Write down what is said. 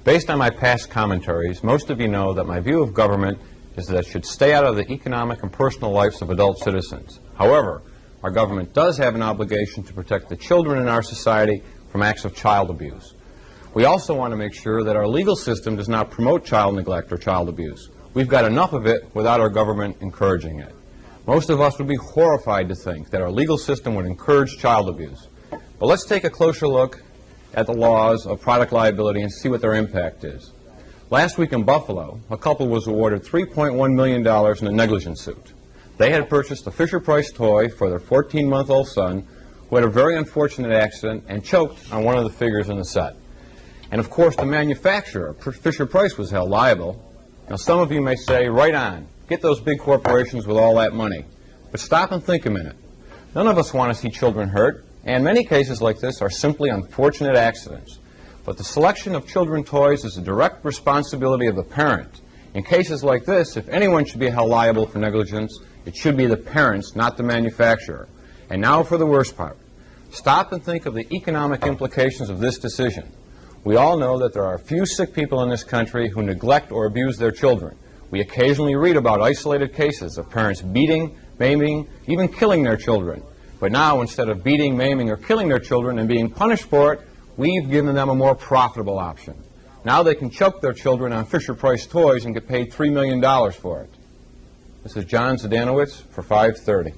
Based on my past commentaries, most of you know that my view of government is that it should stay out of the economic and personal lives of adult citizens. However, our government does have an obligation to protect the children in our society from acts of child abuse. We also want to make sure that our legal system does not promote child neglect or child abuse. We've got enough of it without our government encouraging it. Most of us would be horrified to think that our legal system would encourage child abuse. But let's take a closer look at the laws of product liability and see what their impact is. Last week in Buffalo, a couple was awarded $3.1 million in a negligence suit. They had purchased a Fisher-Price toy for their 14-month-old son, who had a very unfortunate accident and choked on one of the figures in the set. And of course, the manufacturer, Fisher-Price, was held liable. Now, some of you may say, right on, get those big corporations with all that money. But stop and think a minute. None of us want to see children hurt, and many cases like this are simply unfortunate accidents. But the selection of children's toys is a direct responsibility of the parent. In cases like this, if anyone should be held liable for negligence, it should be the parents, not the manufacturer. And now for the worst part. Stop and think of the economic implications of this decision. We all know that there are a few sick people in this country who neglect or abuse their children. We occasionally read about isolated cases of parents beating, maiming, even killing their children. But now, instead of beating, maiming, or killing their children and being punished for it, we've given them a more profitable option. Now they can choke their children on Fisher-Price toys and get paid $3 million for it. This is John Zdanowitz for 530.